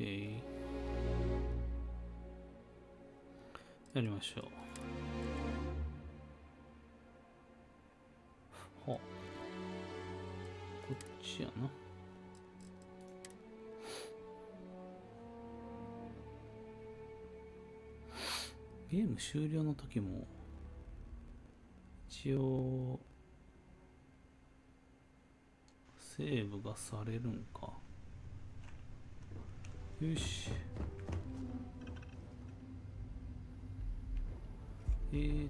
OK。やりましょう。はあ、こっちやな。ゲーム終了の時も一応セーブがされるんか。よし。何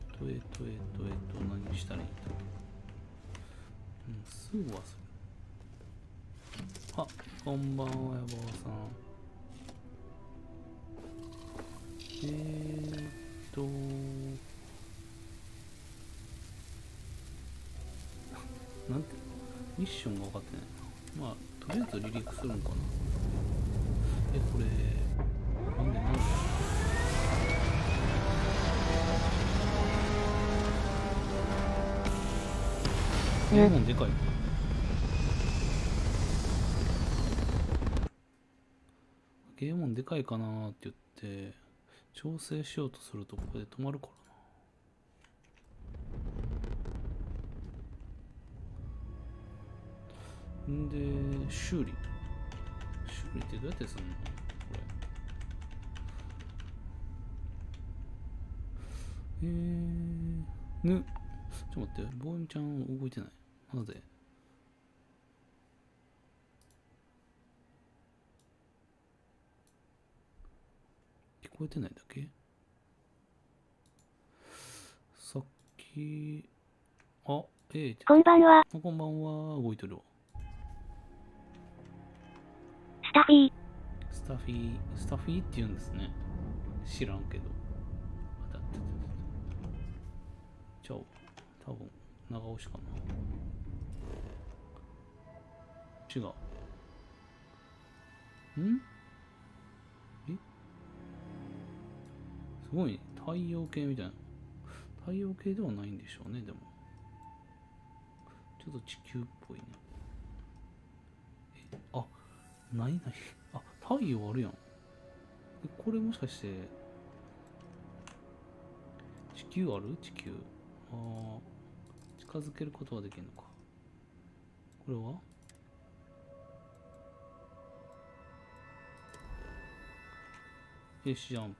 したらいいんだ。すぐ忘れる。あ、こんばんは、やぼうさん。なんて、ミッションが分かってないな。まあ、とりあえず離陸するんかな。これ、なんでゲームもでかい。ゲームもでかいかなーって言って調整しようとするとここで止まるからな。んで修理ってどうやってするのこれ。ちょっと待って、ボーイムちゃん動いてない。なぜ？聞こえてないだけ？さっき、こんばんは。こんばんは、動いてるわ。スタフィーって言うんですね。知らんけど。ちゃう。多分、長押しかな。違う。すごい、太陽系みたいな。太陽系ではないんでしょうね、でも。ちょっと地球っぽいね。太陽あるやん。これもしかして、地球ある？地球。近づけることはできるのか。これはよし、ジャンプ。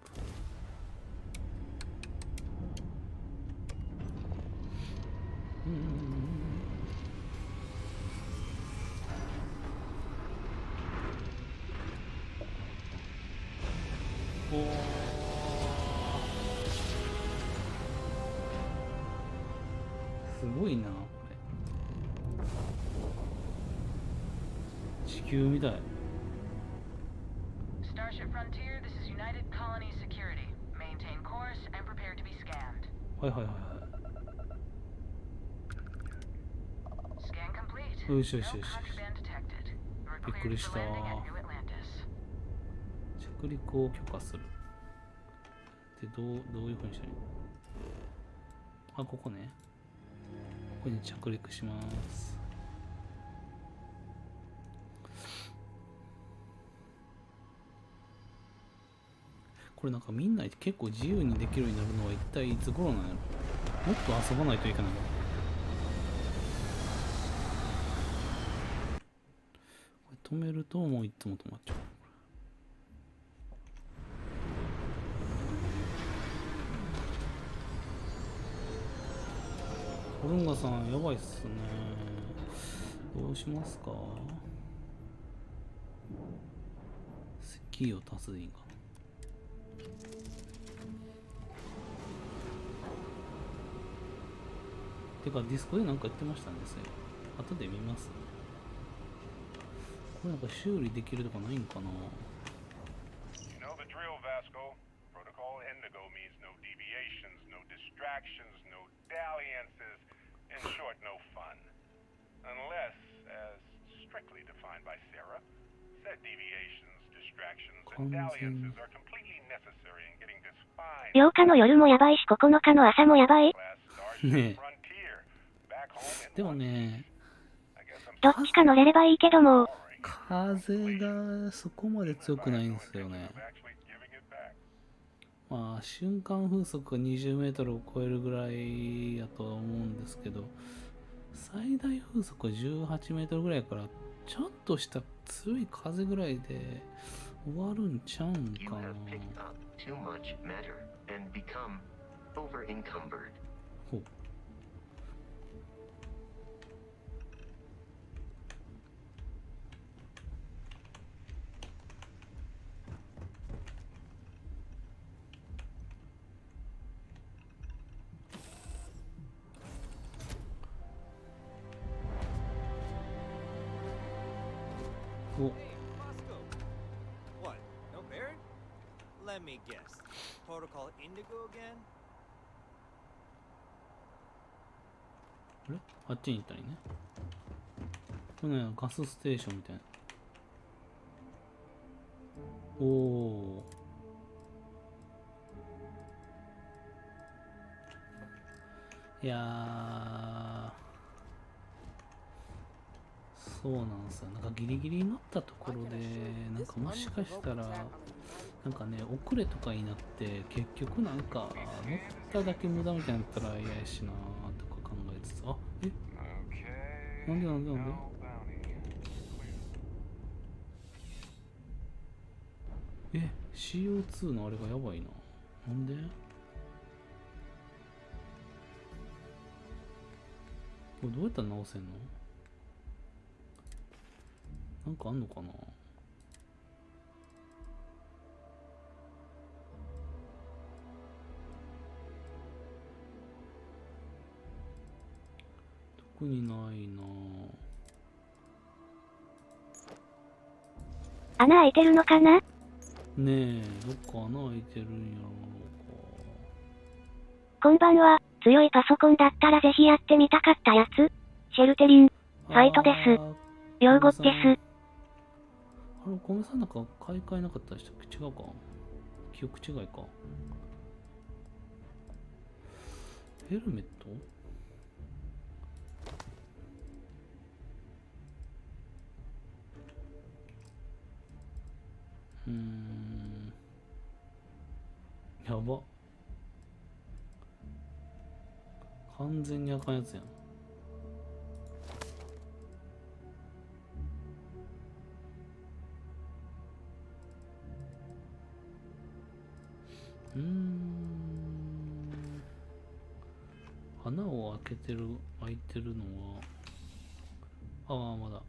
すごいな、これ。地球みたい。はいはいはいはい。よしよしよし。びっくりした。着陸を許可する。で、どういうふうにしたらいいの？ここね。ここに着陸します。これなんかみんな結構自由にできるようになるのは一体いつ頃なんやろ。もっと遊ばないといけないの。これ止めるともういつも止まっちゃう。コルンガさんやばいっすね。どうしますか？キーを足すでいいんかな。てかディスコでなんか言ってましたんですよ。後で見ます。これなんか修理できるとかないんかな。8日の夜もやばいし9日の朝もやばい。ねえ。でもね、どっちか乗れればいいけども。風がそこまで強くないんですよね。まあ瞬間風速が20メートルを超えるぐらいやとは思うんですけど、最大風速は18メートルぐらいやから、ちょっとした強い風ぐらいで終わるんちゃうんかな。ほう。お、 What? No Baron? Let me guess. Protocol Indigo again? あれあっちに行ったりね。これね、ガスステーションみたいな。おお。いやー、そうなんですよ。なんかギリギリになったところで、なんかもしかしたら、なんかね、遅れとかになって、結局なんか乗っただけ無駄みたいになったら嫌やしなーとか考えつつ、あ、なんでなんでなんでCO2 のあれがやばいな。なんでこれどうやったら直せんの？なんかあんのかな？特にないな。穴開いてるのかな？ねえ、どっか穴開いてるんやろうか。こんばんは。強いパソコンだったらぜひやってみたかったやつ。シェルテリン。ファイトです。用語です。あれ、小梅さんなんか買い替えなかったでしたっけ？違うか、記憶違いか。ヘルメット？やば。完全にあかんやつやん。穴を開けてる、開いてるのは、ああ、まだ。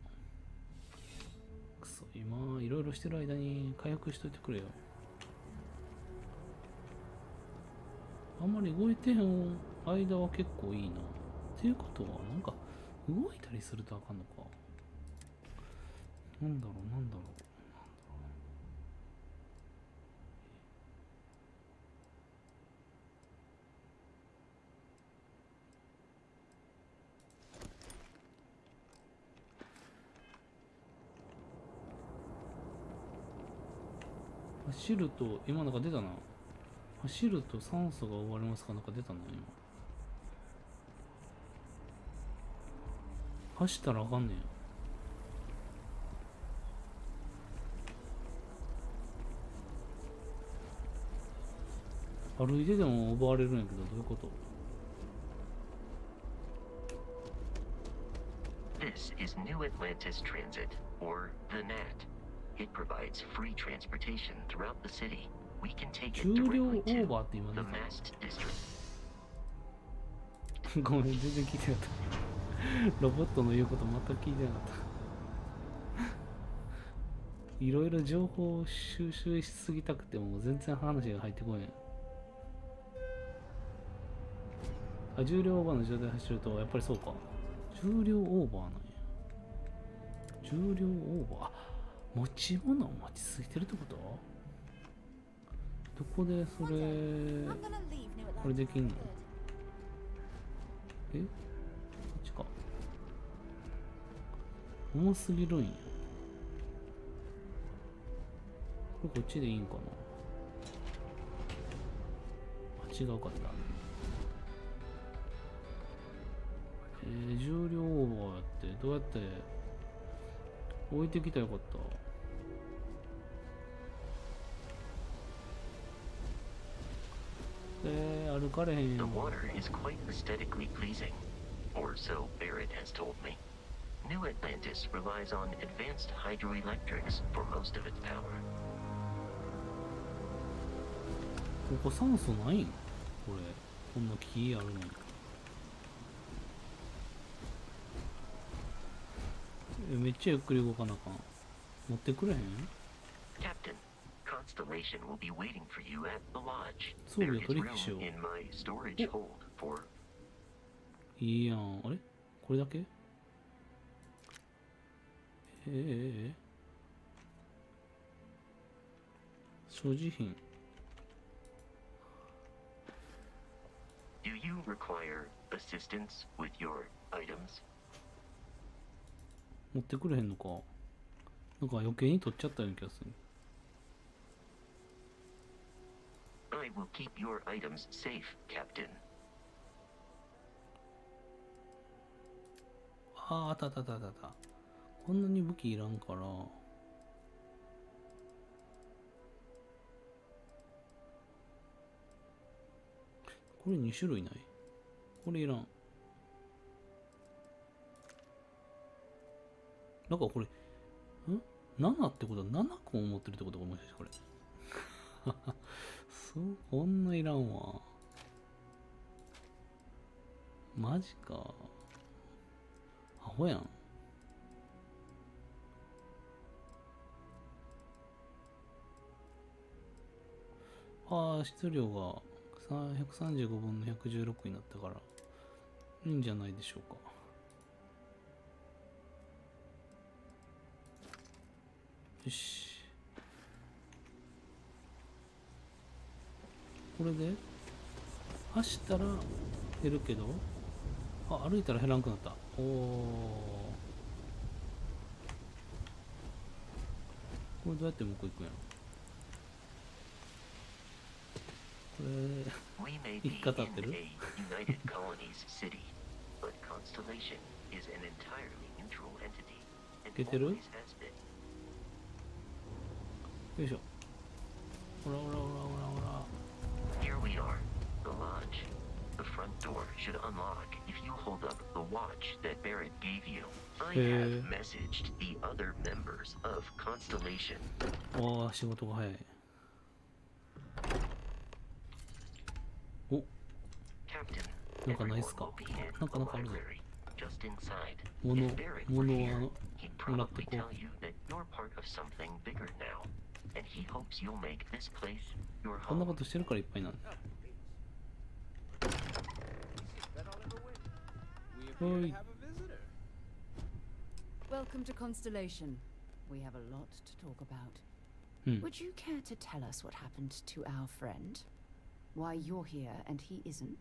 くそ、今、いろいろしてる間に回復しといてくれよ。あんまり動いてへん間は結構いいな。っていうことは、なんか、動いたりするとあかんのか。なんだろう、なんだろう。走ると、今なんか出たな。走ると酸素が終わりますかなんか出たな、今。走ったらあかんねや。歩いてでも奪われるんやけど、どういうこと？ This is New Atlantis Transit, or the NAT. It provides free transportation throughout the city. We can take it 重量オ directly ーバー to って今 the 出 Mast District. た。ごめん、全然聞いてなかった。ロボットの言うこと全く聞いてなかった。いろいろ情報を収集しすぎたくても全然話が入ってこない。あ、重量オーバーの状態で走るとやっぱりそうか。重量オーバーなんや。重量オーバー。あ、持ち物を持ちすぎてるってこと？どこでそれ、これできんの？こっちか。重すぎるんや。これこっちでいいんかな？あ、違うかった。重量オーバーやってどうやって置いてきたらよかった。歩かれへん The よ。 water is quite aesthetically pleasing, or so Barrett has told me. New Atlantis relies on advanced hydroelectrics for most of its power. ここ酸素ないんこれ。こんな木あるのに。めっちゃゆっくり動かなあかん。持ってくれへん Captain, Constellation will be waiting for you at the lodge. 装 There 備を is 取 room 引しよう。 in my storage hold for いいやん。あれこれだけ所持品。Do you require assistance with your items? 持ってくれへんのか。なんか余計に取っちゃったような気がする。I will keep your items safe, Captain. あった。こんなに武器いらんから。これ2種類ない。これいらん。なんかこれ、7ってことは7個も持ってるってことかもしかしてこれ。そう、こんないらんわ。マジか。アホやん。質量が135分の116になったから、いいんじゃないでしょうか。よし。これで走ったら減るけど、歩いたら減らんくなった。おお。これどうやって向こう行くんやろ。これ We may 引 be っかかって in る a United Colonies city, but Constellation is an entirely neutral entity and いけてる always has been. よいしょ。ほら。 Here we are, the lodge. The front door should unlock if you hold up the watch that Barrett gave you. I have messaged the other members of Constellation. 仕事が早い。お、 Captain, なんかないっ everyone すか。 will be in なんか the あるぞ。 library, just inside. 物 If Barrett were here, は he'd もらって probably こ tell you that you're part of something bigger now, and he hopes you'll make this place your う。こんな home. ことしてるからいっぱいなんだ。 We appear to Oi. have a visitor. Welcome to Constellation. We have a lot to talk about. Would you care to tell us what happened to our friend? Why you're here and he isn't?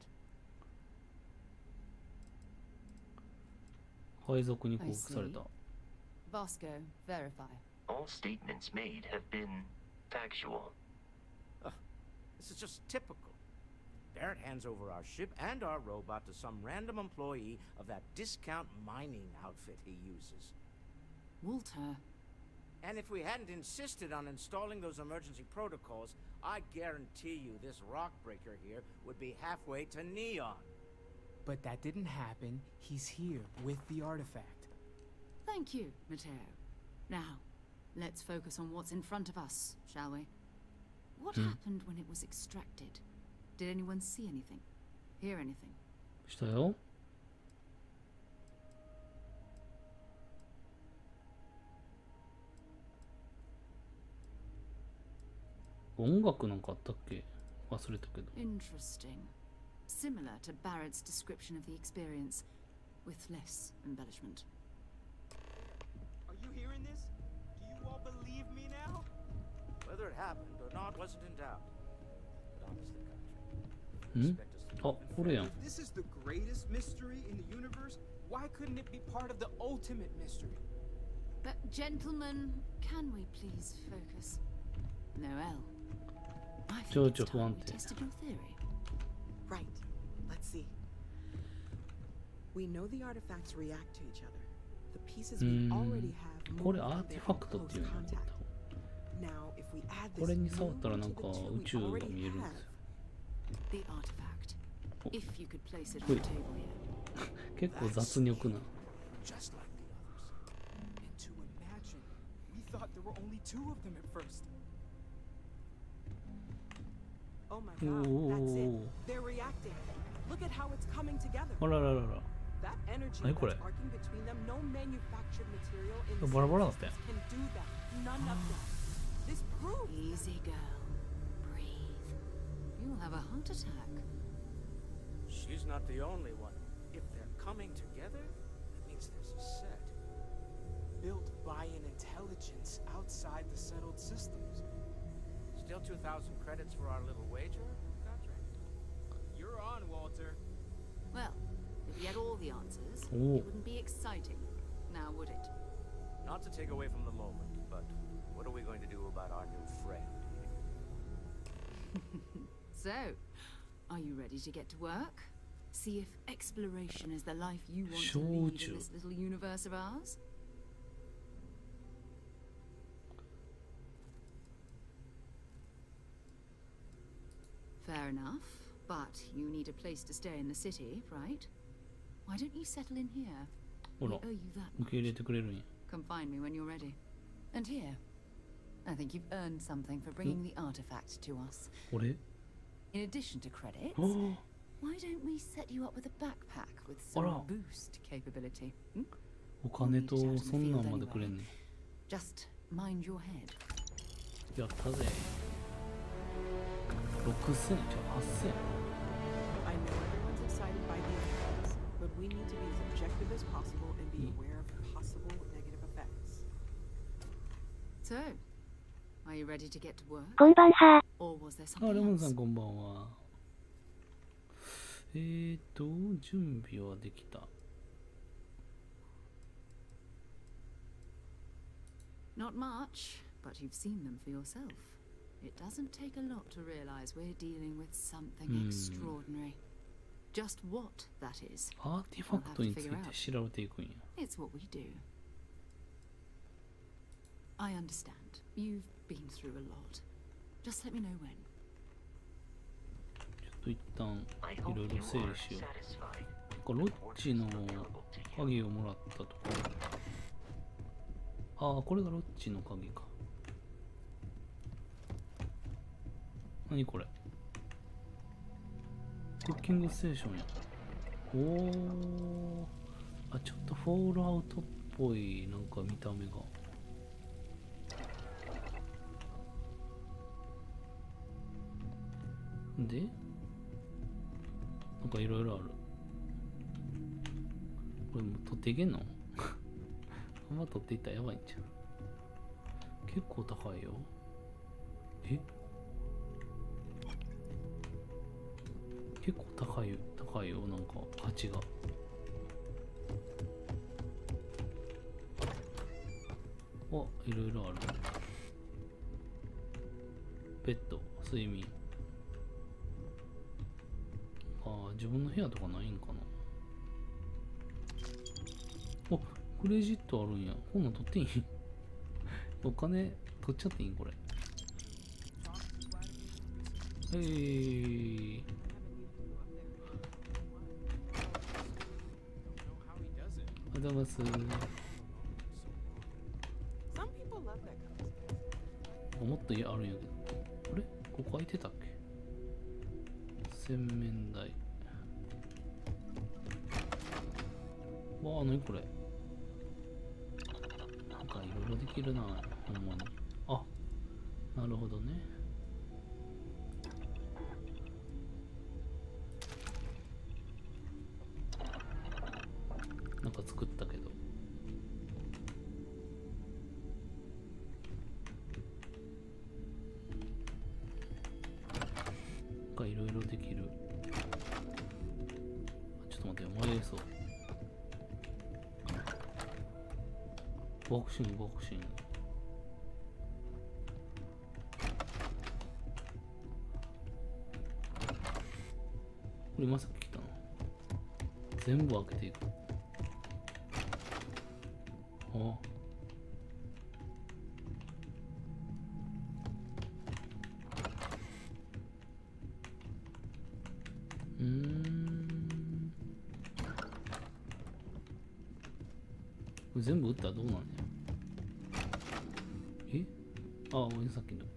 配属に降伏された。 Vasco, verify. All statements made have been factual. This is just typical. Barrett hands over our ship and our robot to some random employee of that discount mining outfit he uses. Walter. And if we hadn't insisted on installing those emergency protocols, I guarantee you this rock breaker here would be halfway to Neon. But that didn't happen. He's here with the artifact. Thank you, Matteo. Now, let's focus on what's in front of us, shall we? What happened when it was extracted? Did anyone see anything? Hear anything? したよ。音楽なんかあったっけ忘れたけど。 Interesting. Similar to Barrett's description of the experience, with less embellishment. Are you hearing this? Do you all believe me now? Whether it happened or not wasn't in doubt. But honestly, Country, ん expect us to あ、これやん。 If this is the greatest mystery in the universe, why couldn't it be part of the ultimate mystery? But gentlemen, can we please focus? Noel, I think Jojo it's time we wanted. tested your theory. Right. Let's see. We know the artifacts react to each other. The pieces we already have これアーティファクトっていうの。 Now, if we add こ this れに触ったら moon なん to か the two 宇 we 宙が already 見えるんで have, すよ。 The artifact. If you could place it on Wait. the table here. 結構雑に置くな。 Just like the others. And to imagine, we thought there were only 2 of them at first. oh my god, that's Ooh. it. They're reacting. Look at how it's coming together. あらららら。 That energy 何これ？ that's arcing between them, no manufactured material in the バラバラだったよ。 can do that. None of them. This proves. Easy, girl. Breathe. You'll have a heart attack. She's not the only one. If they're coming together, that means there's a set. Built by an intelligence outside the settled systems. Still 2,000 credits for our little wager, Godric? You're on, Walter. Well, if we had all the answers, Oh. it wouldn't be exciting, now would it? Not to take away from the moment, but what are we going to do about our new friend? So, are you ready to get to work? See if exploration is the life you want to lead in this little universe of ours? Fair enough, but you need a place to stay in the city, right? Why don't you settle in here? ほ We ら、 owe you that 受け入れ much. てくれるんや。 Come find me when you're ready. And here, I think you've earned something for bringing the artifact to us. 俺？ In addition to credits, ああ、 why don't we set you up with a backpack with Oh, some no. boost capability? Hmm? お金とそんなんまでくれんねん。 Just mind your head. やったぜ。6000じゃあ8000。 I know everyone's excited by the effects, but we need to be as objective as possible and be aware of possible negative effects. So, are you ready to get to work? こんばんは。 Or was there あ、 something レモンさ else? んこんばんは。準備はできた。 Not much, but you've seen them for yourself. It doesn't take a lot to realize we're dealing with something extraordinary. Just what that is, アーティファクトについて調べていくんや。 it's what we do. I understand. You've been through a lot. Just let me know when. ちょっと一旦 I い hope ろい you ろ整 are 理しよう。 satisfied. ロッチの鍵をもらったところ。ああ、これがロッチの鍵か。何これ？クッキングステーションや。おお。あ、ちょっとフォールアウトっぽいなんか見た目が。で、なんかいろいろある。これもう取っていけんの？あんま取っていったらやばいんじゃん。結構高いよ。え？結構高いよ、なんか価値が。あ、いろいろある。ベッド、睡眠。ああ、自分の部屋とかないんかな。お、クレジットあるんや。こんなん取っていい？お金取っちゃっていいんこれ。ありがとうございます。 Some people love that kind of stuff. もっとあるんやけど。あれここ空いてたっけ？洗面台。わあ、なにこれ？なんかいろいろできるな、ほんまに。あ、なるほどね。なんか作ったけど。がいろいろできる。ちょっと待ってよ、迷いそう。ボクシング。これまさか来たの？全部開けていく。あ、全部撃ったらどうなんや。え、あ、さっきのか。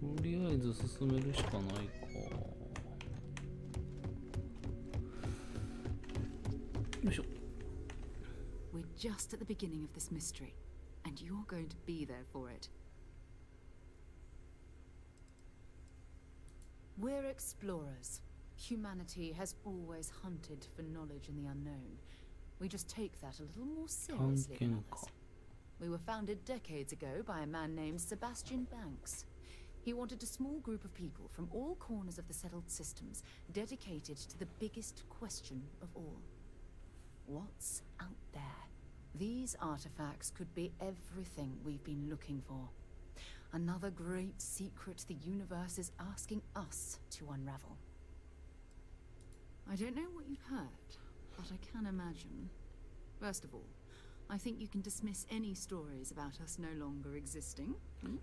とりあえず進めるしかないか。よいしょ。We're just at the beginning of this mystery, and you're going to be there for it. We're explorers. Humanity has always hunted for knowledge in the unknown. We just take that a little more seriously than others. We were founded decades ago by a man named Sebastian Banks. He wanted a small group of people from all corners of the settled systems dedicated to the biggest question of all. What's out there? These artifacts could be everything we've been looking for. Another great secret the universe is asking us to unravel. I don't know what you've heard, but I can imagine. First of all, I think you can dismiss any stories about us no longer existing.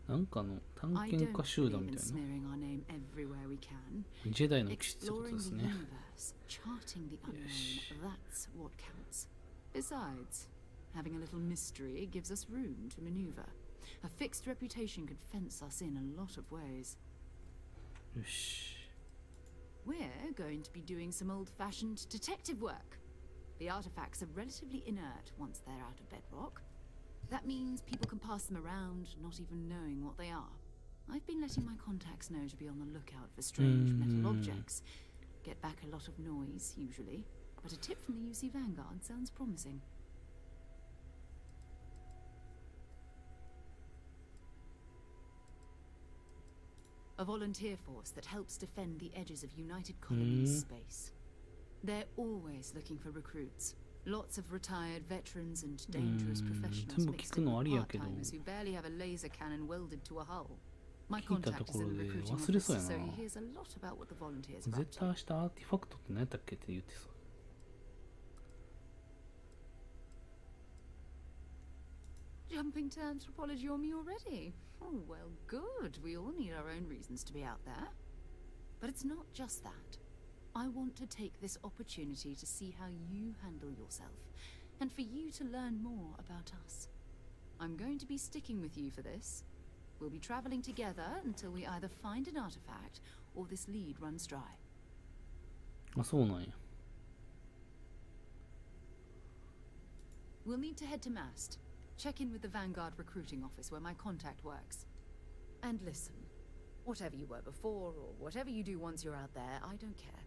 なんかの探検家集団みたいな。smearing our name everywhere we can. ジェダイの騎士ってことですね。 Charting the unknown, that's what counts. Besides, having a little mystery gives us room to maneuver. A fixed reputation could fence us in a lot of ways. よし。We're going to be doing some old-fashioned detective work. The artifacts are relatively inert once they're out of bedrock. That means people can pass them around, not even knowing what they are. I've been letting my contacts know to be on the lookout for strange metal objects. Get back a lot of noise, usually, but a tip from the UC Vanguard sounds promising. A volunteer force that helps defend the edges of United Colonies space. They're always looking for recruits. Lots of retired veterans and dangerous professionals mixed in with part-timers who barely have a laser cannon welded to a hull. My contact is in the recruiting office, so he hears a lot about what the volunteers are up to. 絶対明日アーティファクトって何やったっけって言ってさ。Jumping to anthropology on me already? Oh, well, good. We all need our own reasons to be out there. But it's not just that. I want to take this opportunity to see how you handle yourself, and for you to learn more about us. I'm going to be sticking with you for this. We'll be traveling together until we either find an artifact or this lead runs dry. あ、そうなんや。We'll need to head to Mast. Check in with the Vanguard recruiting office where my contact works. And listen, whatever you were before or whatever you do once you're out there, I don't care.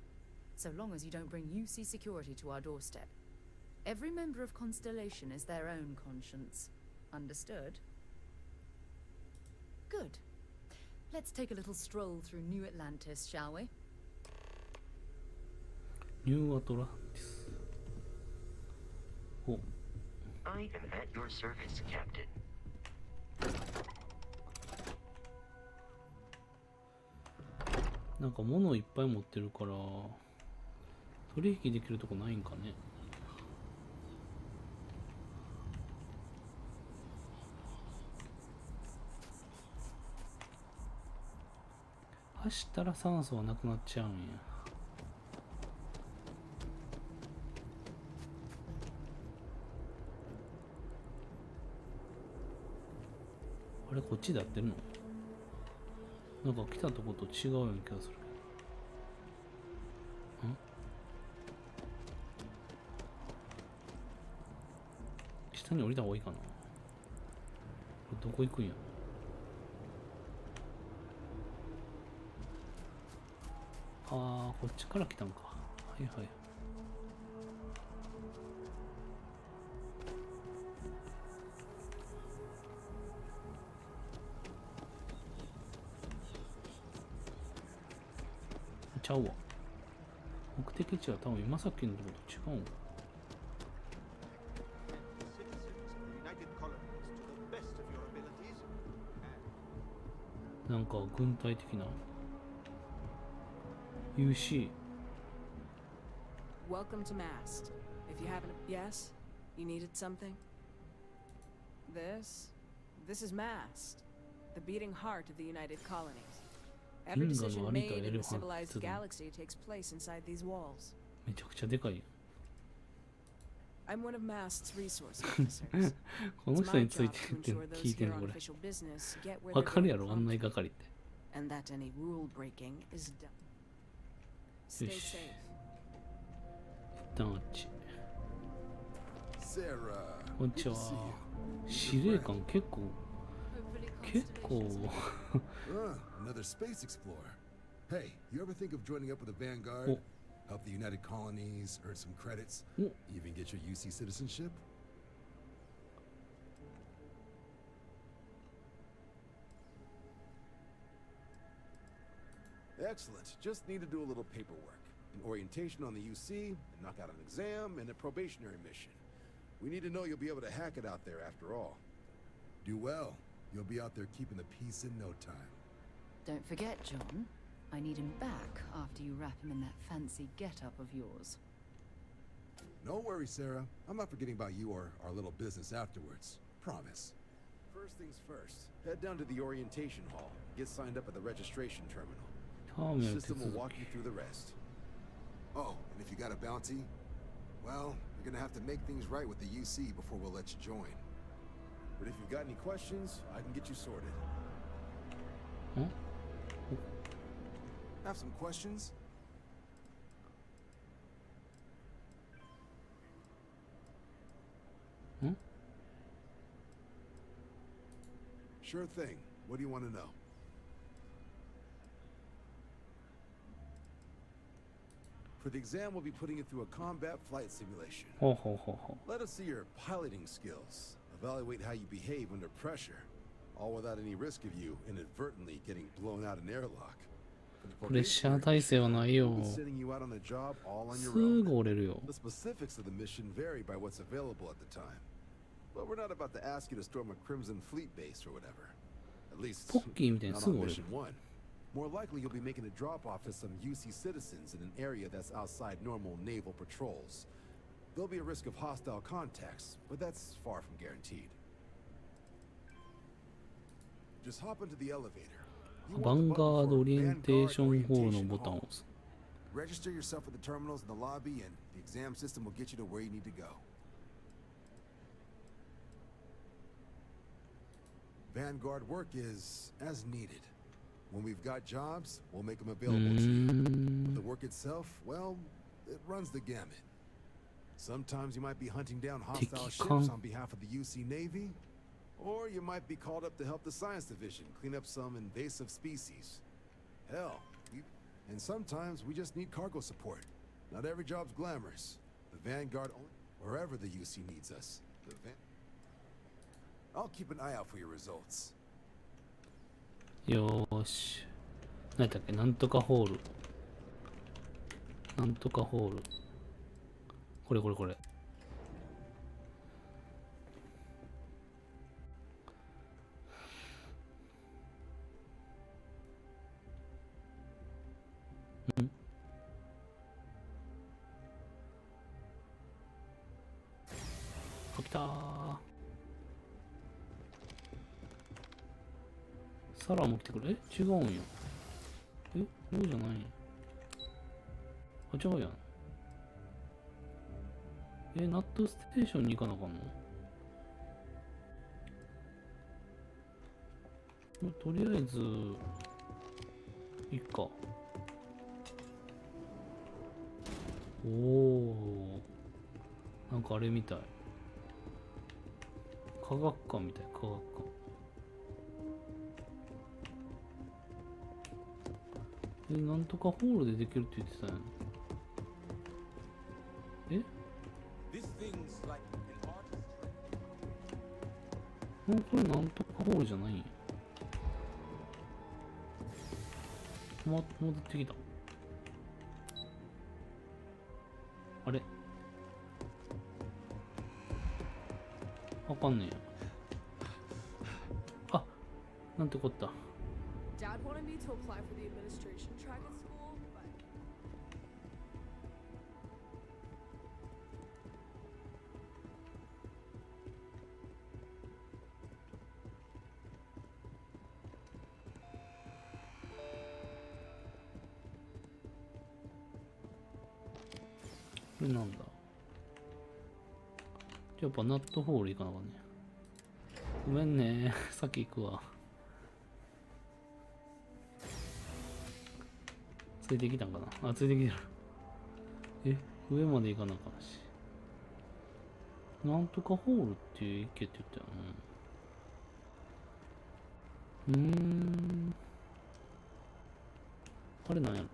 So long as you don't bring UC security to our doorstep. Every member of Constellation is their own conscience. Understood? Good. Let's take a little stroll through New Atlantis, shall we? ニューアトランティス。お。I am at your service, Captain. なんか物いっぱい持ってるから取引できるとこないんかね。走ったら酸素はなくなっちゃうんや。あれこっちでやってるの？なんか来たとこと違うような気がする。下に降りた方がいいかな。これどこ行くんや。ああ、こっちから来たんか。はいはい。ちゃうわ。目的地は多分今さっきのところと違うんか。なんか軍隊的な UC. Welcome to Mast. If you haven't, yes, you needed something. This is Mast, the beating heart of the United Colonies. Every decision made in the civilized galaxy takes place inside these walls. めちゃくちゃでかいよ。 I'm one of MAST's resource officers. この It's 人 my につい job て to って ensure 聞い those てん here の on これ。 official business get where わ they're かるや going ろ、案内 from, 係って。 and that any rule breaking is done. Stay Yes. safe. 一旦あっち。 Sarah, こんにち good は to see you.。司令官結構、結構、 Another space explorer. Hey, you ever think of joining up with the Vanguard? Oh. Help the United Colonies, earn some credits, Oh. even get your UC citizenship? Excellent. Just need to do a little paperwork. An orientation on the UC, and knock out an exam, and a probationary mission. We need to know you'll be able to hack it out there after all. Do well. You'll be out there keeping the peace in no time. Don't forget, John. I need him back after you wrap him in that fancy get-up of yours. No worries, Sarah. I'm not forgetting about you or our little business afterwards. Promise. First things first. Head down to the orientation hall. Get signed up at the registration terminal. ターミナ The ル手 system will 続 walk you through the rest. Oh, and if you got a bounty, well, you're gonna have to make things right with the UC before we'll let you join. But if you've got any questions, I can get you sorted. き。ん Have some questions? Hmm? Sure thing. What do you want to know? For the exam, we'll be putting you through a combat flight simulation. ほうほうほうほ Let us see your piloting skills. Evaluate how you behave under pressure. All without any risk of you inadvertently getting blown out an airlock. う。プレッシャー耐性はないよ。 We'll be sending you out on the job all on す your own. ぐ折れるよ。 The specifics of the mission vary by what's available at the time. But we're not about to ask you to storm a Crimson Fleet base or whatever. At least, ポッキーみたいに not すぐ on 折れる。 mission one. More likely, you'll be making a drop-off to some UC citizens in an area that's outside normal naval patrols. There'll be a risk of hostile contacts, but that's far from guaranteed. Just hop into the elevator. You ヴァ want ン the ガー button ド for オリエンテーションホールの Vanguard ボタンを Orientation 押す。 Register yourself at the terminals in the lobby, and the exam system will get you to where you need to go. Vanguard work is as needed. When we've got jobs, we'll make them う available to you. ー The ん。 work itself, well, it runs the gamut. Sometimes you might be hunting down hostile ships Tikkan. on behalf of the UC Navy, or you might be called up to help the Science Division clean up some invasive species. Hell, and sometimes we just need cargo support. Not every job's glamorous. The Vanguard, wherever the UC needs us. I'll keep an eye out for your results. よーし。何だっけ、なんとかホール。なんとかホール。これこれこれ。ん？あ、来たー。サラも来てくれ。違うんや。そうじゃないんや。あ、違うやん。ナットステーションに行かなあかんの？とりあえず、いっか。おお。なんかあれみたい。科学館みたい、科学館。なんとかホールでできるって言ってたやん。え？ This thing's like an artist. もうこれなんとかホールじゃないんや。戻ってきた。あれ？わかんねえや。あ、なんてこった。Dad wanted me to apply for the administration track at school, but れなんだ。やっぱナットホール行かなかね。ごめんね。先行くわ。ついてきたんかな。あ、ついてきてる。え、上まで行かなあかんし。なんとかホールっていう池って言ったよな。あれなんやろ。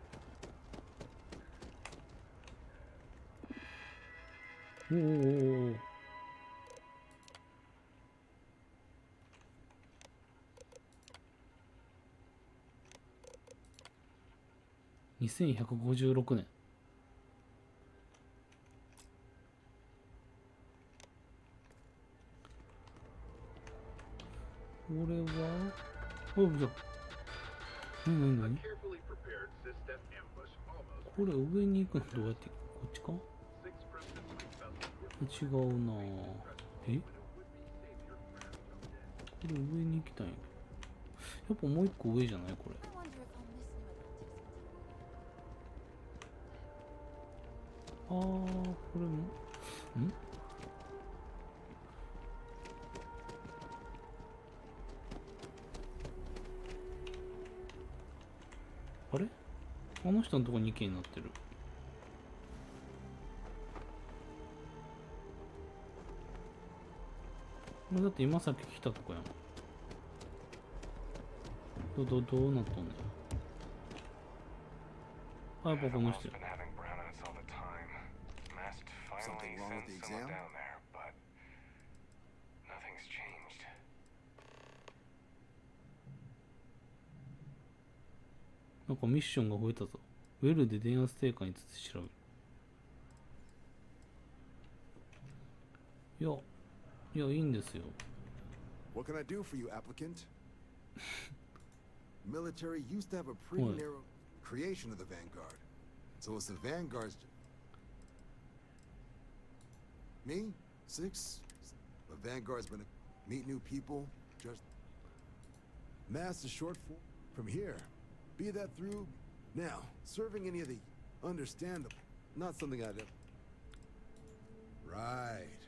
おお。2156年。これはおうじゃ。何これ上に行くのどうやってこっちか違うなぁ。えこれ上に行きたいんやけど。やっぱもう一個上じゃないこれ。あー、これも、あれあの人のとこに池になってる。これだって今さっき来たとこやん。どうなっとんねん。あ、やっぱこの人や。Something wrong with the exam? なんかミッションが増えたぞ。ウェルで電圧低下について調べる。いや、いいんですよ。What can I do for you, applicant? Military used to have a pretty narrow creation of the Vanguard. So it's the Vanguard's... Me? 6? The Vanguard's been meet new people, just... Mass is short for... From here. Be that through... Now, serving any of the... Understandable. Not something I'd... Right.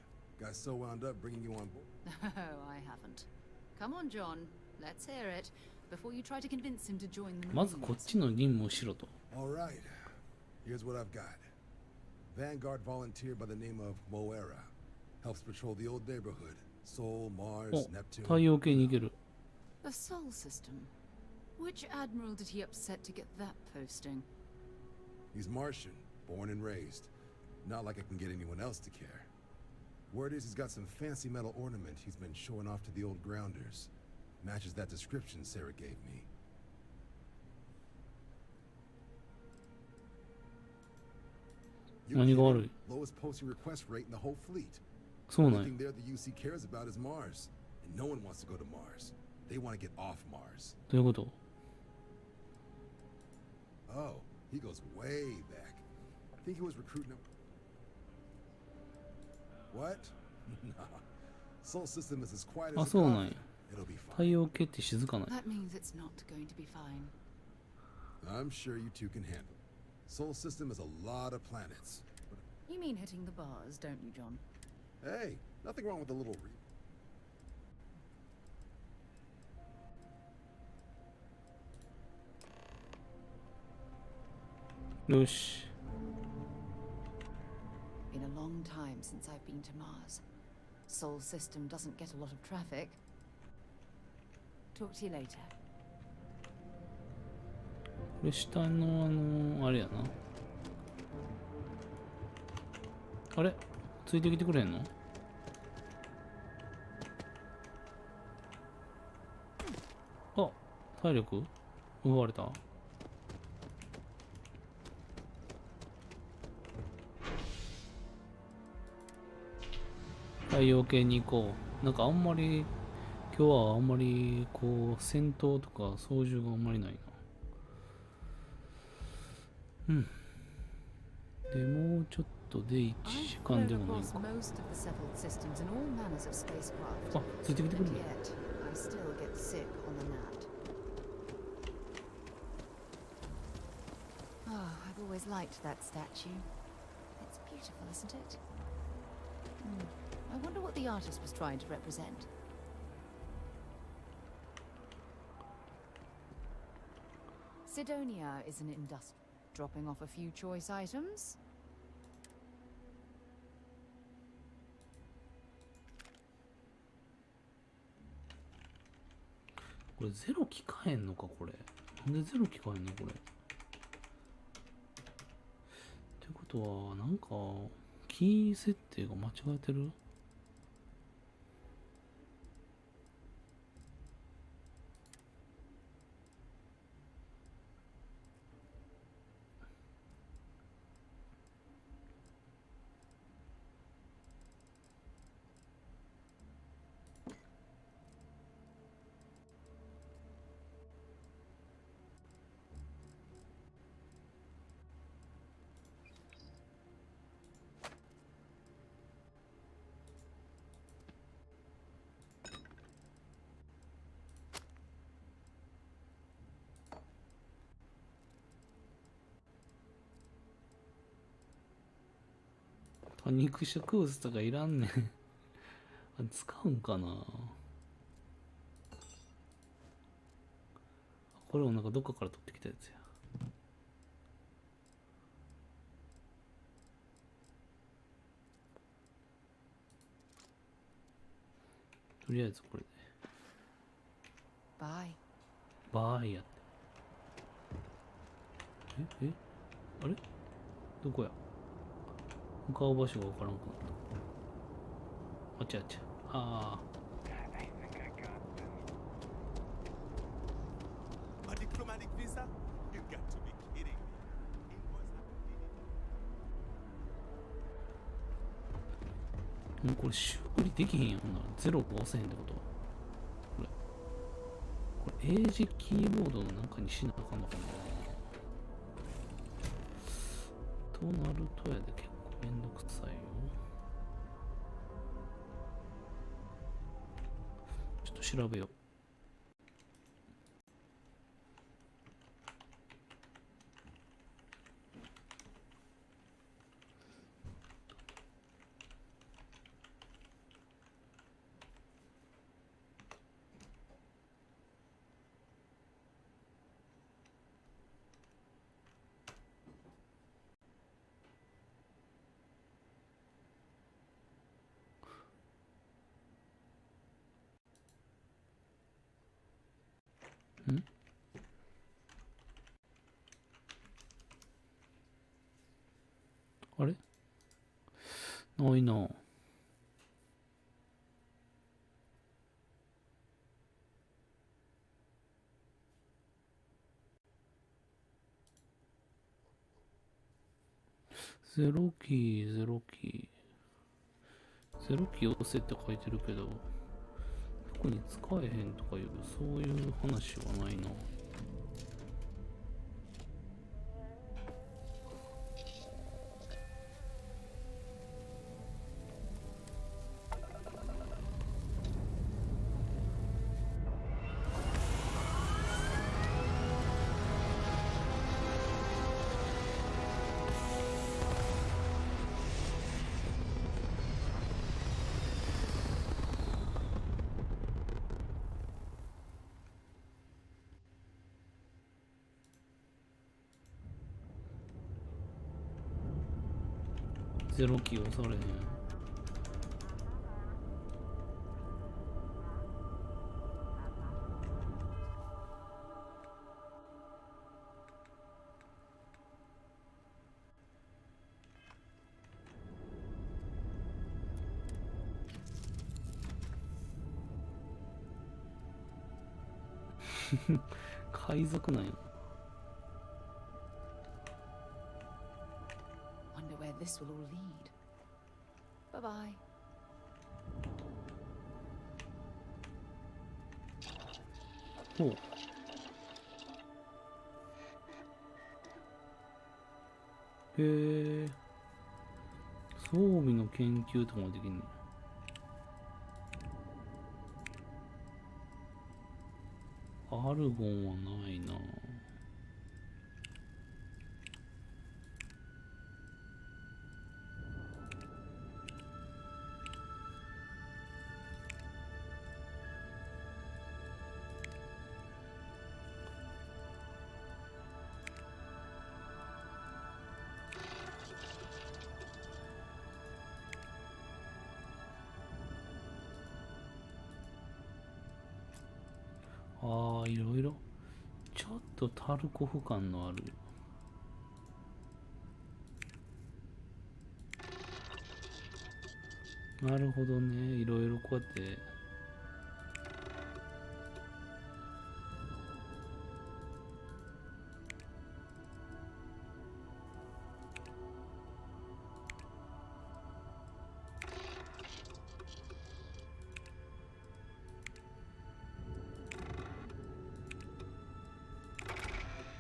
Got so wound up bringing you on board. No, I haven't. Come on, John. Let's hear it. Before you try to convince him to join the... まずこっちの任務をしろと。All right. Here's what I've got. Vanguard volunteer by the name of Moera. Helps patrol the old neighborhood. Sol, Mars, Neptune. 太陽系に行ける。The Sol system. Which admiral did he upset to get that posting? He's Martian, born and raised. Not like I can get anyone else to care. Word is he's got some fancy metal ornament he's been showing off to the old grounders. Matches that description Sarah gave me. Lowest posting request rate in the whole fleet. The only thing there the UC cares about is Mars. And no one wants to go to Mars. They want to get off Mars. どういうこと? Oh, he goes way back. I think he was recruiting him. What? Nah. Sol system is as quiet as a coffin. It'll be fine. 太陽系って静かない。 That means it's not going to be fine. I'm sure you two can handle it. Sol system is a lot of planets. You mean hitting the bars, don't you, John? Hey, nothing wrong with a littleよし。 Been a long time since I've been to Mars. Sol system doesn't get a lot of traffic. Talk to you later. これ下のあれやな。あれついてきてくれんの？あ、体力奪われた？太陽系に行こう。なんかあんまり今日はあんまりこう戦闘とか操縦があんまりないな。うん。でもうちょっとで1時間でもないか。あ、ついてきてくれる。Oh, I've always liked that statue. It's beautiful, isn't it? I wonder what the artist was trying to represent. Sidonia is an industry, dropping off a few choice items. これゼロ聞かへんのかこれ。なんでゼロ聞かへんのこれ。ってことはなんかキー設定が間違えてる？多肉植物とかいらんねん使うんかな。これもなんかどっかから取ってきたやつや。とりあえずこれでバイバーイやって。あれどこや。向かう場所がわからんくなった。あちゃあちゃ。ああ。A diplomatic visa? You got to be kidding me. It was もうこれ修理できへんやんな。ゼロが押せへんってこと。これ英字キーボードの中にしなあかんのかな。となるとやで結構めんどくさいよ。ちょっと調べよう。ん？あれ？ないな。ゼロキー、ゼロキー。ゼロキー押せって書いてるけど、特に使えへんとかいう、そういう話はないな。ゼロキー押されへん。海賊なんや。Wonder where this will all lead. Bye bye. ほう。へえ。装備の研究とかもできんの。アルゴンはないな。あ、いろいろ。ちょっとタルコフ感のある。なるほどね。いろいろこうやって。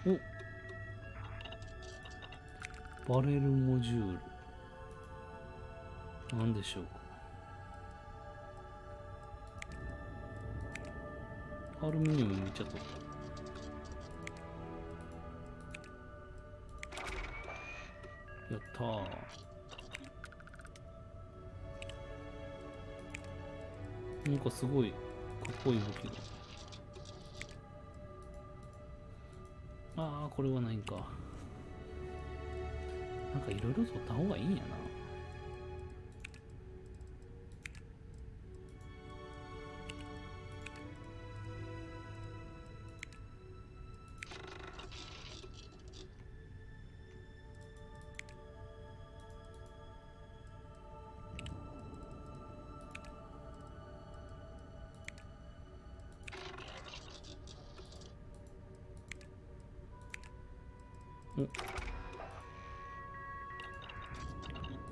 お、バレルモジュール。何でしょうか。アルミニウムめっちゃ取った。やったー。なんかすごいかっこいい武器が。ああ、これはないんか。なんかいろいろ取った方がいいんやな。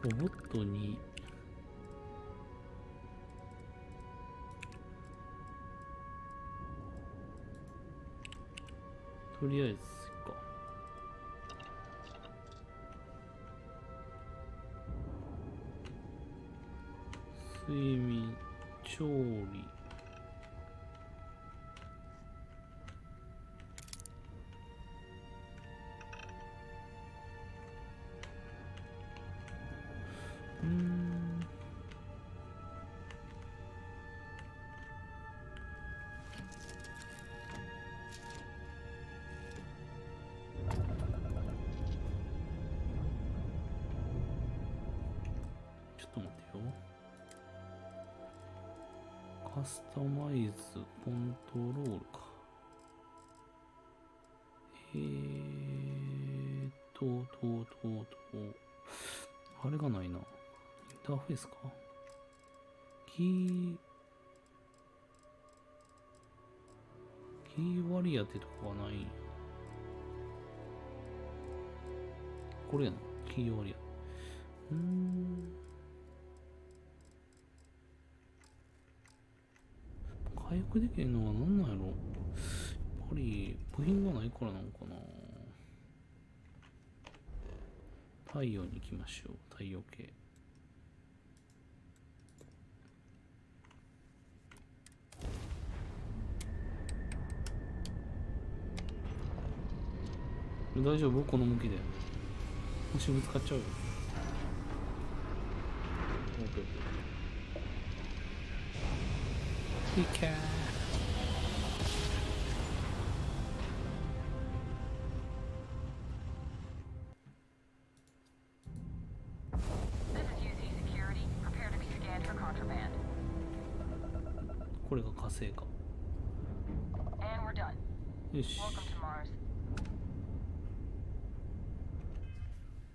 ロボットにとりあえずか睡眠調理ちょっと待ってよ。カスタマイズコントロールか。あれがないな。インターフェースか。キーワリアってとこはない。これやな。キーワリア。回復できるのは何なんやろ。やっぱり部品がないからなのかな。太陽に行きましょう。太陽系。大丈夫？この向きで。星ぶつかっちゃうよ。いけー。これが火星か。よし。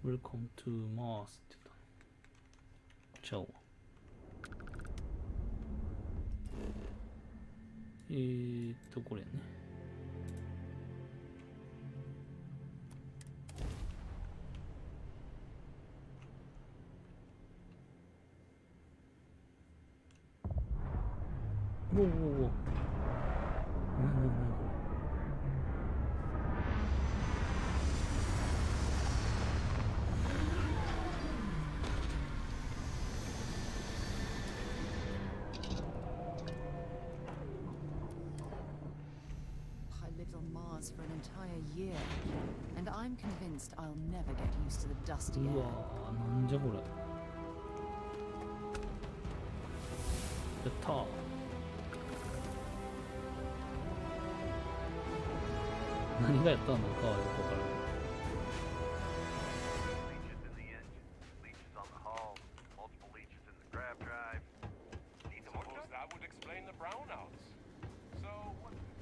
Welcome to Mars って言った。ちゃおう。これね。おおおお。For an entire year, and I'm convinced I'll never get used to the dusty air. うわー、なんじゃこれ。やったー。何がやったのかはよくわからない。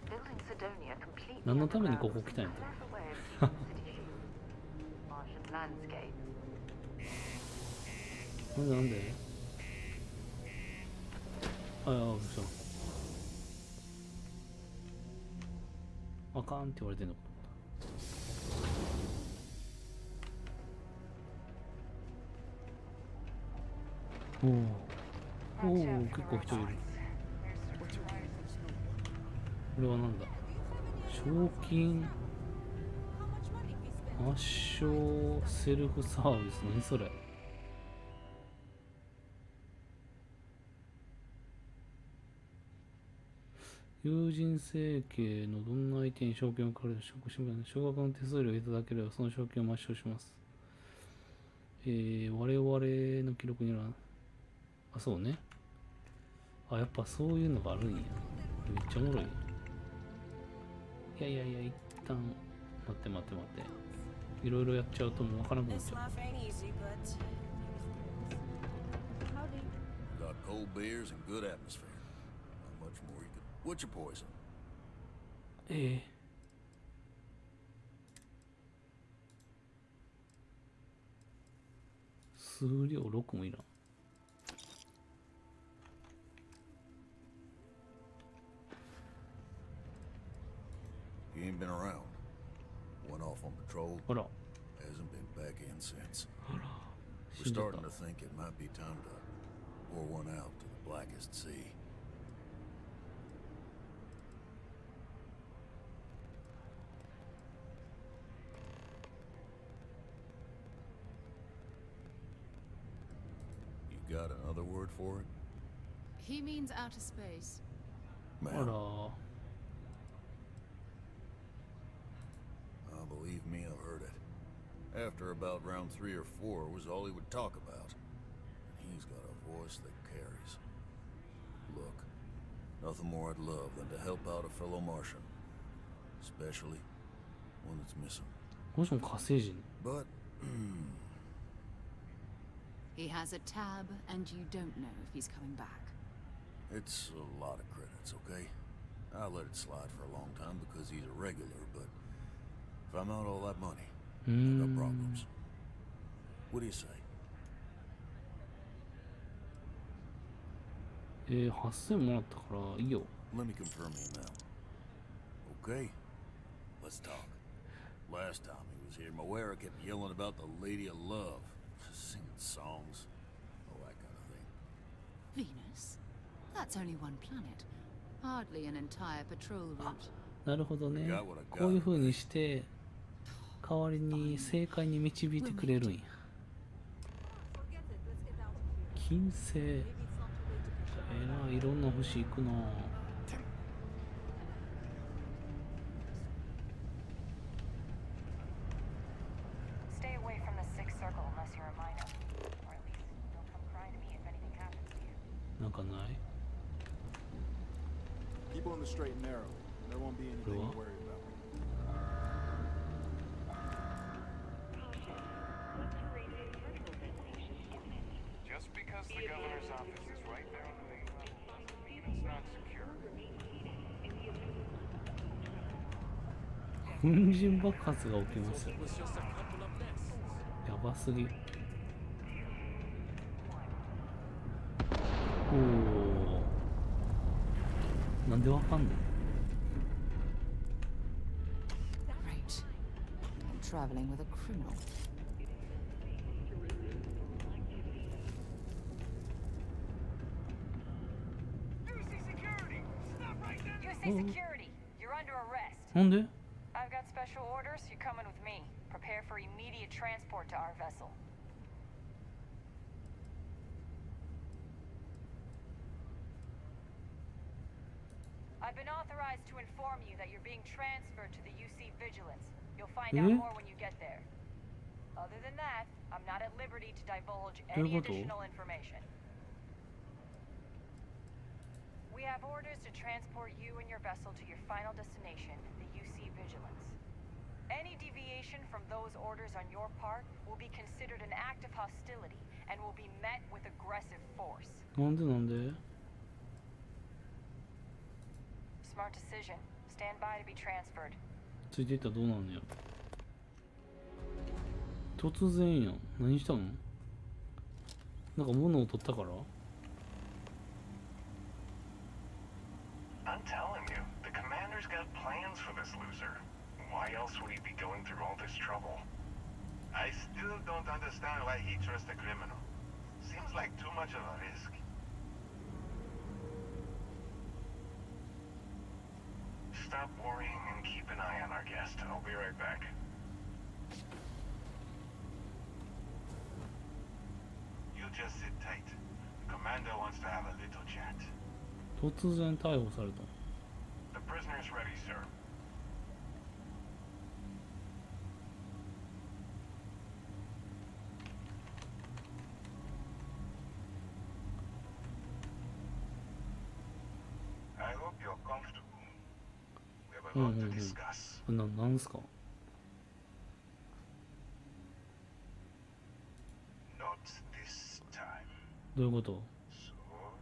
Building Sidonia completely 何のためにここ来たんや underground is a clever way of using the city. Martian landscape. なんでああ、嘘。あかんって言われてんのかと思った。おお、結構人いる。これはなんだ、賞金圧勝セルフサービス、何それ。友人生計のどんな相手に賞金を借りる少額の手数料をいただければその賞金を抹消します。我々の記録には、あ、そうね。あ、やっぱそういうのがあるんや。めっちゃおもろい。いやいやいや、一旦待って待って待って。いろいろやっちゃうともうわからなくなっちゃう。Got cold beers and good atmosphere. Not much more you could. What's your poison? 数量6もいらん。He ain't been around. Went off on patrol. あら。 Hasn't been back in since. あら。 We're starting to think it might be time to pour one out to the blackest sea. You got another word for it? He means outer space. あら。 Believe me, I've heard it. After about round 3 or 4 was all he would talk about. And he's got a voice that carries. Look, nothing more I'd love than to help out a fellow Martian. Especially one that's missing. この人も火星人。 But, He has a tab, and you don't know if he's coming back. it's a lot of credits, okay? I let it slide for a long time because he's a regular, but if I'm out all that money, I got problems. What do you say? 8000もらったからいいよ。 Let me confirm the amount. Okay, let's talk. Last time he was here, Moera kept yelling about the Lady of Love, singing songs, all that kind of thing. Venus? That's only one planet. Hardly an entire patrol route. なるほどね。こういう風にして代わりに正解に導いてくれるんや。金星。いろんな星行くな。 Stay away from the sixth circle unless you're a minor. Or at least don't come crying to me if anything happens to you. なんかない？ Keep on the straight and narrow. There won't be anything to worry about. Just because the governor's office is right there on the main level doesn't mean it's not secure. 粉塵爆発が起きます。やばすぎ。おお。なんでわかんの？ Great. I'm traveling with a criminal. UC security, you're under arrest. なんで？ I've got special orders. You're coming with me. Prepare for immediate transport to our vessel. I've been authorized to inform you that you're being transferred to the UC Vigilance. You'll find out more when you get there. Other than that, I'm not at liberty to divulge any additional information. We have orders to transport you and your vessel to your final destination, the UC Vigilance. Any deviation from those orders on your part will be considered an act of hostility and will be met with aggressive force. なんでなんで？ Smart decision. Stand by to be transferred. ついていったらどうなんのや。突然やん。何したの？なんか物を取ったから？ I'm telling you, the commander's got plans for this loser. Why else would he be going through all this trouble? I still don't understand why he trusts a criminal. Seems like too much of a risk. Stop worrying and keep an eye on our guest. I'll be right back. You just sit tight. The commander wants to have a little chat. 突然逮捕された。 The prisoner's ready, sir. I hope you're comfortable. We have a lot to discuss. なんすか？ Not this time. どういうこと？ So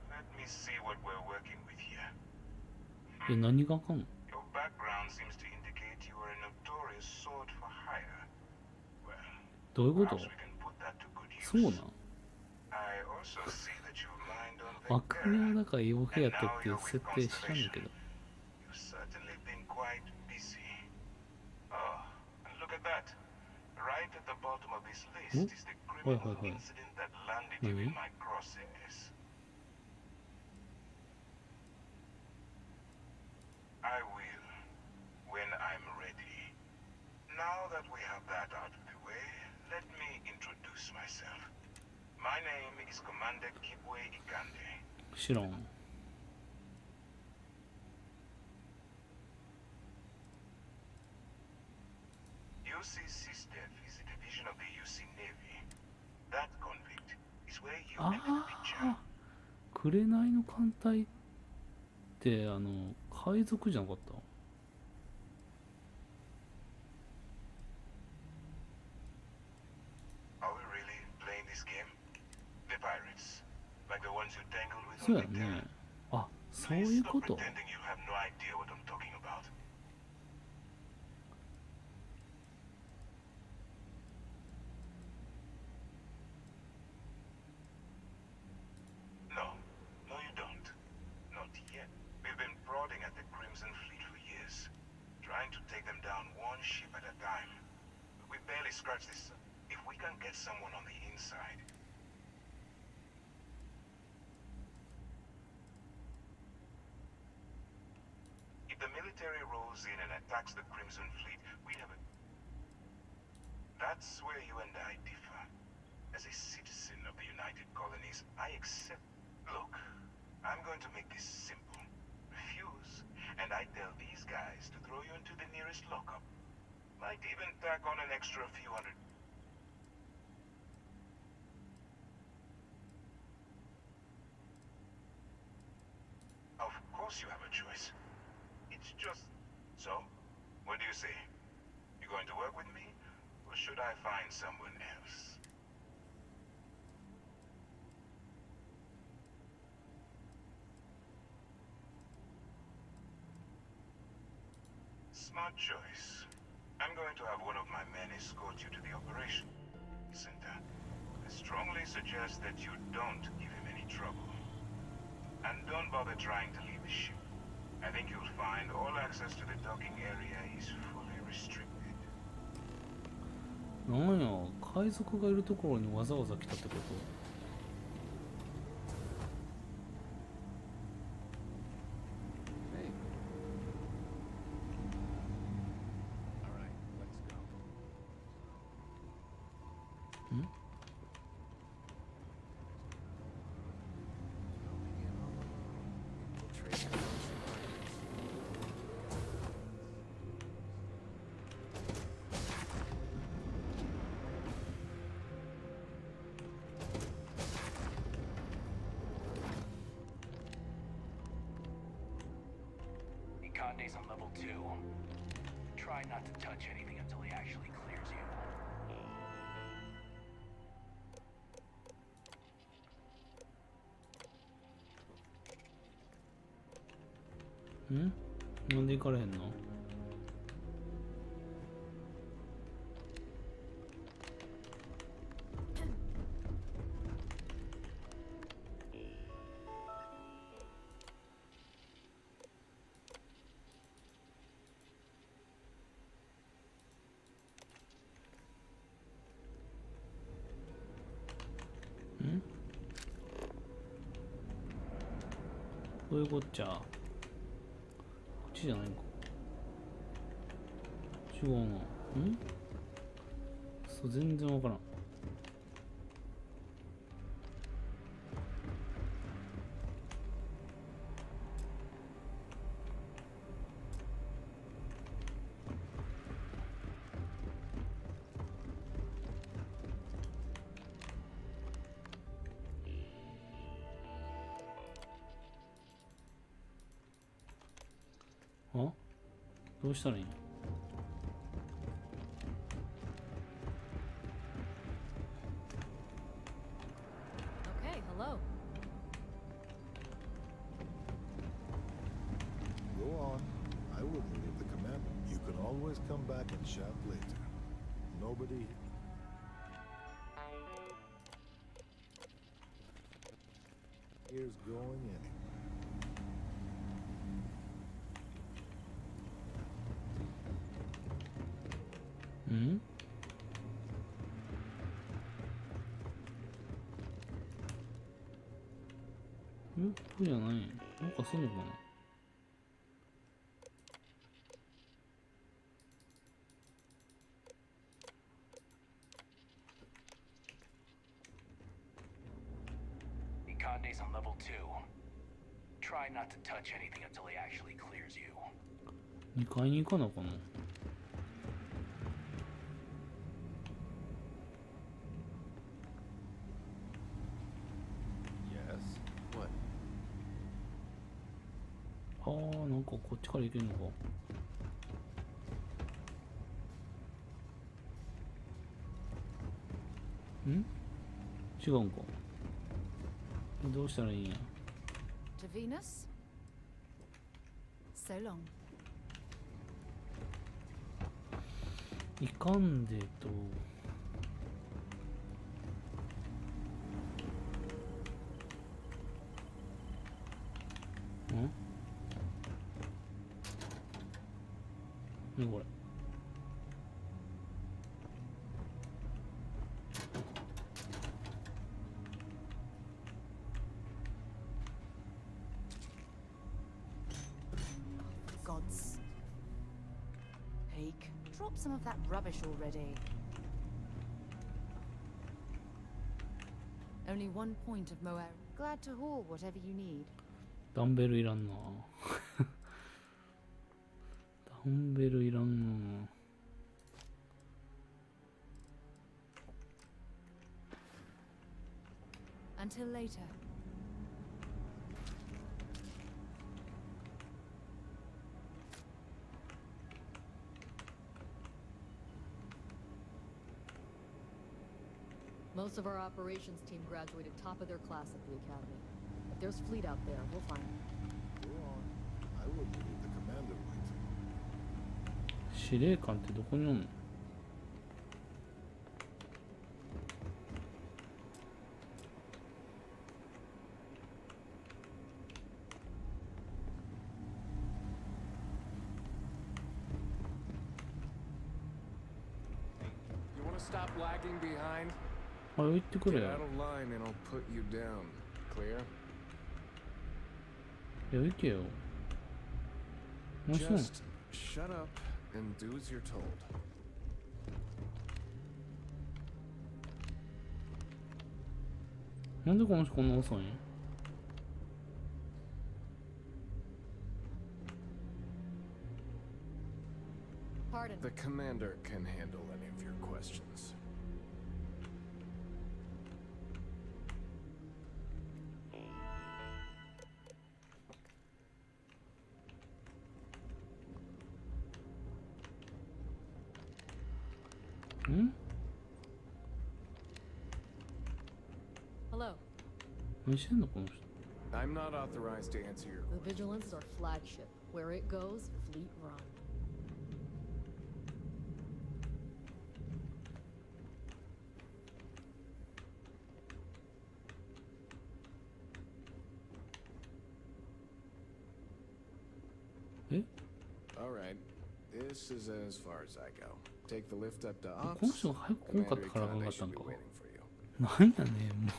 let me see what we're working with here. 何があかんの？ Your background seems to indicate you are a notorious sword for hire. Well, どういうこと？ perhaps we can put that to good use. そうなん？ I also see that you mind on マクミはだから傭兵やったっていう設定したんだけど。 You've certainly been quite busy. Oh, and look at that. Right at the bottom of this list is the criminal incident that landed you in my crosshairs. I will, when I'm ready. Now that we have that out of the way, let me introduce myself. My name is Commander Kibwe Ikande. 知らん。 UCC Staff is a division of the UC Navy. That convict is where you あ enter the picture. あ、紅の艦隊って海賊じゃなかった？ Are we really playing this game? The pirates, like the ones you tangled with そう on や the ね。あ、そういう Stop こと。 pretending you have no idea what I'm talking about. No, no you don't. Not yet. We've been prodding at the Crimson Fleet for years, trying to take them down one ship at a time. We barely scratched this. If we can get someone on the inside. If the military rolls in and attacks the Crimson Fleet, we have a... That's where you and I differ. As a citizen of the United Colonies, I accept... Look, I'm going to make this simple. Refuse, and I tell these guys to throw you into the nearest lockup. Might even tack on an extra few hundred... Of course you have a choice. It's just... So, what do you say? You going to work with me? Or should I find someone else? Smart choice. I'm going to have one of my men escort you to the operation center. I strongly suggest that you don't give him any trouble. And don't bother trying to leave the ship. I think you'll find all access to the docking area is fully restricted. なんや、海賊がいるところにわざわざ来たってこと？ Ikande's on level 2. Try not to touch anything until he actually clears you. ん？なんで行かれへんの？どういうこっちゃ。こっちじゃないんか。違うな。そう、全然わからん。あ？どうしたらいいの？Okay, hello. Go on. I wouldn't leave the command. You can always come back and chat later. Nobody. Here's going anyway. Hmm? Hmm? そうじゃない。なんかすんのかな。Ikande's on level 2. Try not to touch anything until he actually clears you. 2階に行かなかな。ああ、なんかこっちから行けるのか。違うんか。どうしたらいいんや。To Venus? So long. いかんでと。何これ。Gods. Hake, drop some of that rubbish already. Only 1 point of Moer. Glad to haul whatever you need. ダンベルいらんな。ダンベルいらんな。Until later. Most of our operations team graduated top of their class at the academy. If there's fleet out there, we'll find them. Go on. I wouldn't leave the commander waiting. 司令官ってどこにおんの？You want to stop lagging behind? あれ、行ってくれ Get よ。 out of line and I'll put you down. Clear? いや、行けよ。何してんの？ Just shut up and do as you're told. なんでこの人こんな遅いん？ Pardon. The commander can handle any of your questions. Hello. 何してんのこの人。 I'm not authorized to answer your The Vigilance is our flagship. Where it goes, Fleet Run. All right. This is as far as I go. Take the lift up to この ops. 人が早く来んかった Commander から分か Ikande ったん should be か。 waiting for you. なんやねん、も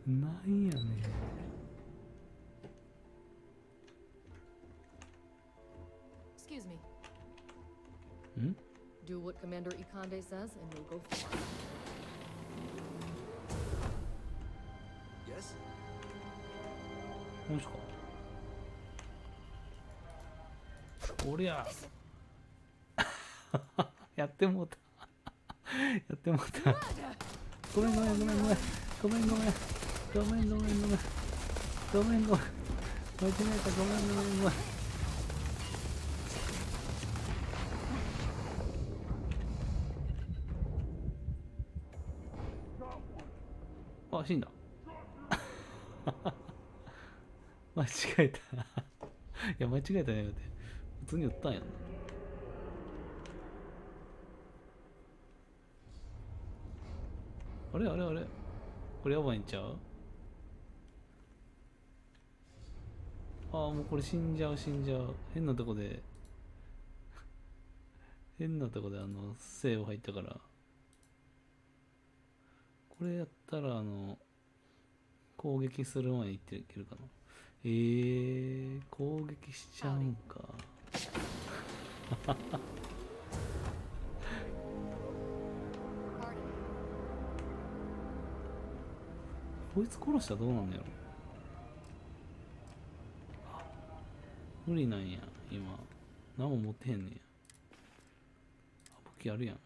う。なんやねん。Excuse me. ん Do what Commander Ikande says, and you'll go far. Yes? この人か。おりゃ。やってもうた。やってもうた。ごめんごめんごめんごめん。ごめんごめん。ごめんごめんごめん。ごめんごめん。間違えた。ごめんごめんごめん。あ、死んだ。間違えた。いや、間違えたね。普通に撃ったんやんな。あれあれあれこれやばいんちゃう？ああ、もうこれ死んじゃう死んじゃう。変なとこでセーブ入ったから。これやったら攻撃する前にいけるかな。攻撃しちゃうんか。こいつ殺したらどうなんのやろ。無理なんや、今。何も持ってへんねんや。武器あるやん。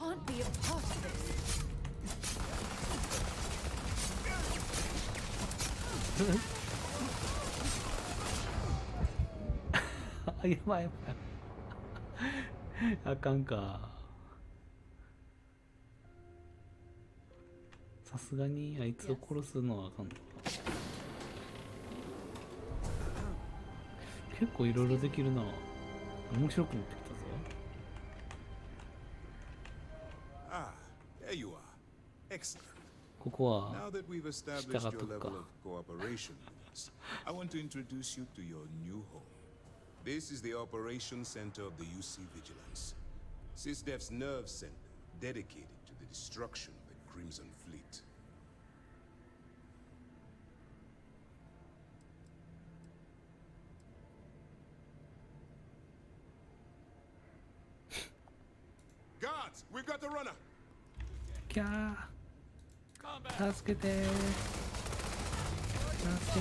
Can't be a part of this. やばいやばい。あかんか。さすがにあいつを殺すのはあかんのか。結構いろいろできるな。面白くなってきたぞ。Ah, there you are. Excellent. ここは Now that we've 下 established が your とく level か。 of cooperation with us, I want to introduce you to your new home. This is the Operations Center of the UC Vigilance. SysDef's nerve center, dedicated to the destruction of the Crimson Fleet. Guards, we've got the runner. キャー。助けてー。助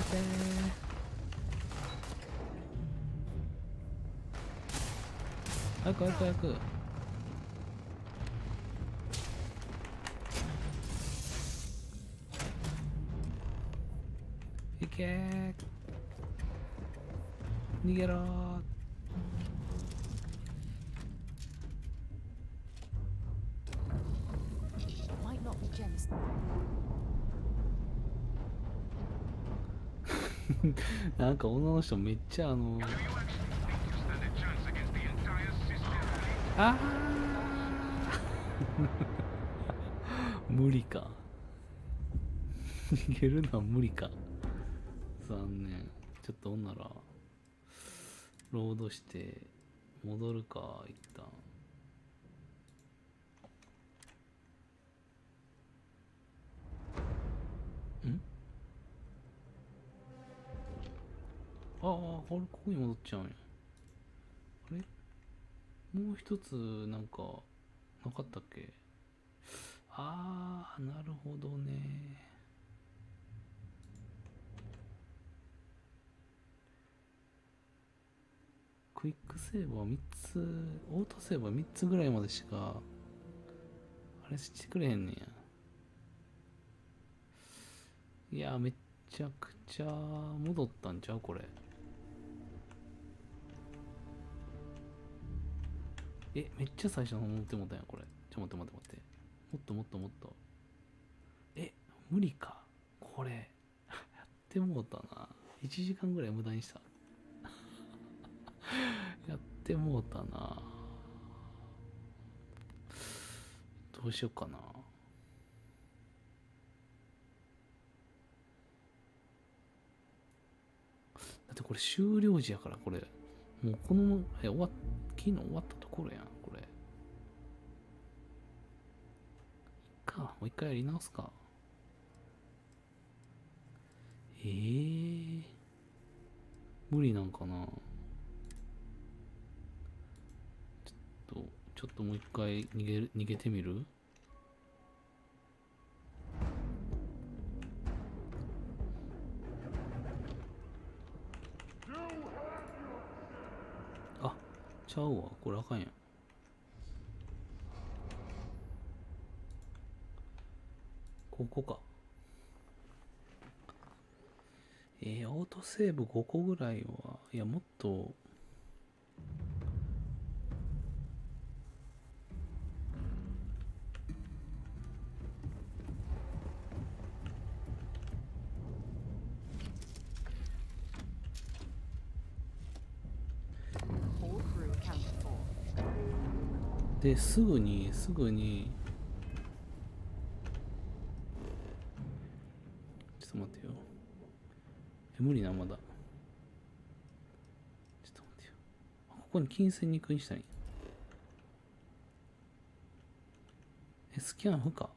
けてー。早く早く早く。いけー。逃げろー。Might not be gems. なんか女の人めっちゃあ無理か。逃げるのは無理か。残念。ちょっとほんならロードして戻るか一旦。ああ、ここに戻っちゃうんや。あれもう一つなんかなかったっけ。ああ、なるほどね。クイックセーブは3つ、オートセーブは3つぐらいまでしかあれしてくれへんねんや。いや、めっちゃくちゃ戻ったんちゃうこれ。めっちゃ最初の方戻ってもうたんやこれ。待って。もっともっともっと。無理か。これ。やってもうたな。1時間ぐらい無駄にした。やってもうたな。どうしよっかな。だってこれ終了時やから、これ。もうこの、昨日終わったところやん、これ。いっか。もう一回やり直すか。無理なんかな。ちょっともう一回逃げてみる？あ、ちゃうわ。これあかんやん。ここか。オートセーブ5個ぐらいは、いや、もっと、で、すぐに、ちょっと待ってよ。無理な、まだ。ちょっと待ってよ。ここに金銭に行くにしたいんや。スキャン不可。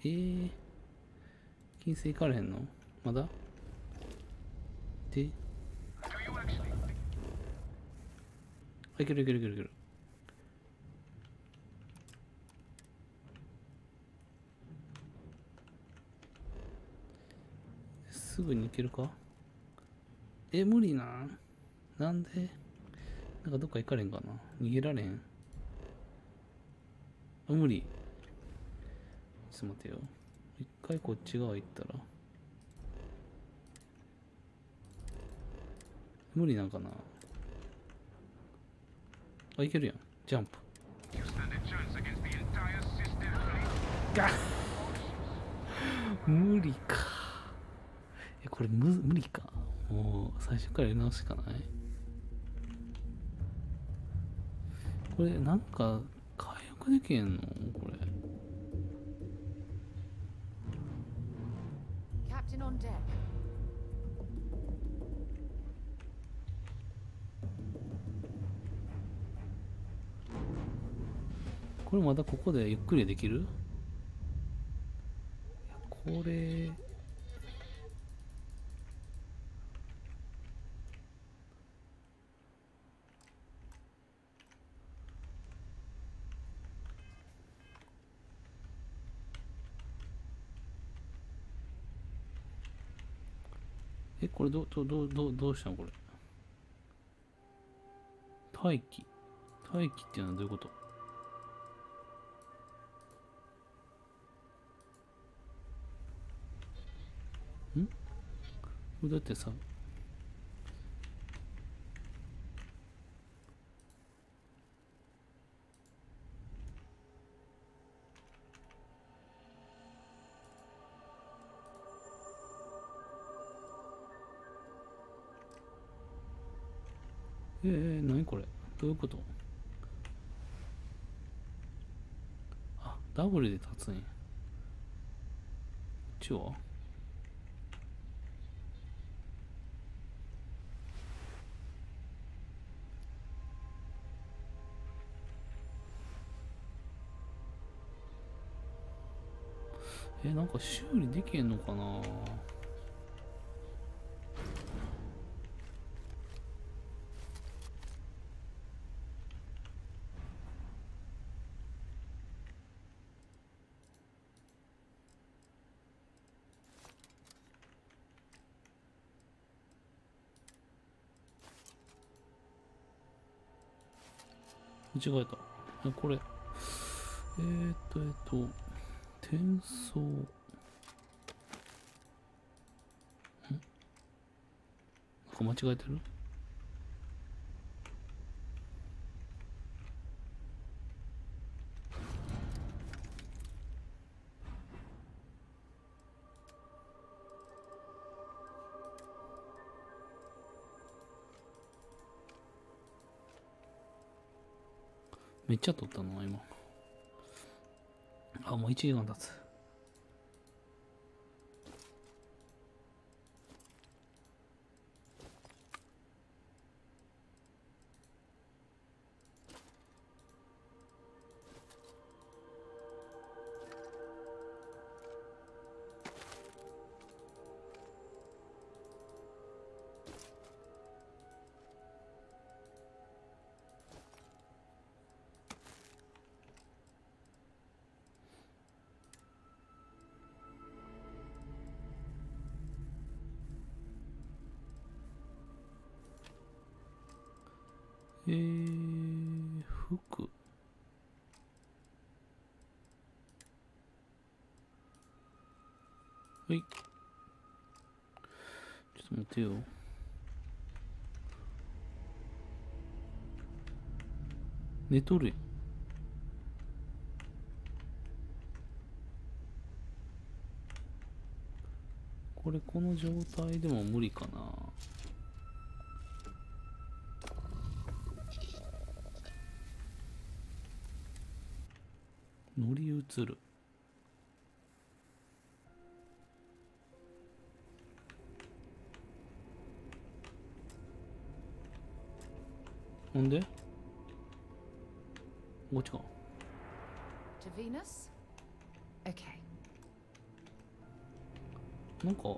金銭行かれへんのまだで、いける。すぐに行けるか？無理な。なんで？なんかどっか行かれんかな？逃げられん？無理。ちょっと待ってよ。一回こっち側行ったら。無理なんかな？いけるやん。ジャンプ。無理か。これ無理か。もう最初からやり直すしかない。これなんか回復できへんのこれ。Captain on deck. これまだここでゆっくりできる？これこれどうしたのこれ。待機っていうのはどういうこと？これだってさ、何これ？どういうこと？あ、ダブルで立つんや。こっちは？なんか修理できへんのかな？間違えた。これ。転送。なんか間違えてる？めっちゃ撮ったな、今。あ、もう1時間経つ。服。はい。ちょっと待ってよ。寝とるやん。これ、この状態でも無理かな。乗り移る。ほんでこっちか。To Venus? Okay. なんか。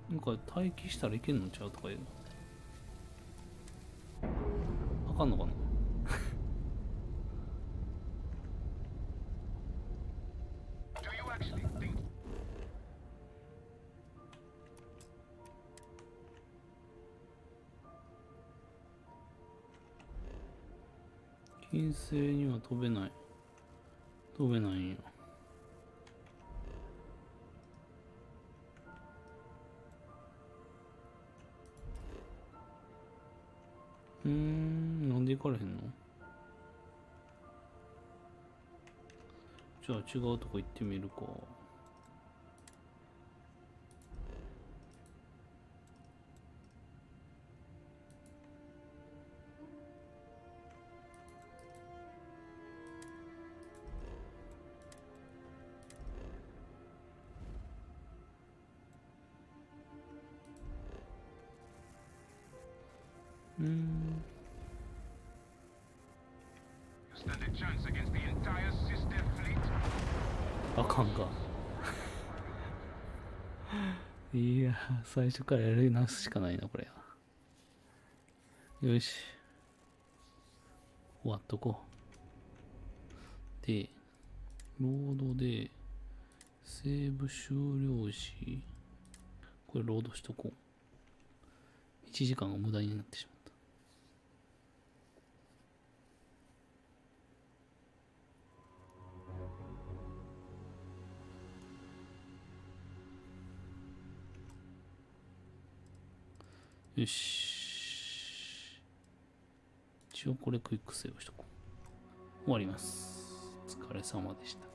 なんか待機したらいけんのちゃうとか言うの。あかんのかな。金星には飛べない。飛べないんよ。なんで行かれへんの？じゃあ違うとこ行ってみるか。あかんか。いや、最初からやり直すしかないな、これ。よし。終わっとこう。で、ロードで、セーブ終了時、これロードしとこう。1時間が無駄になってしまった。よし。一応これクイックセーブしとこう。終わります。お疲れ様でした。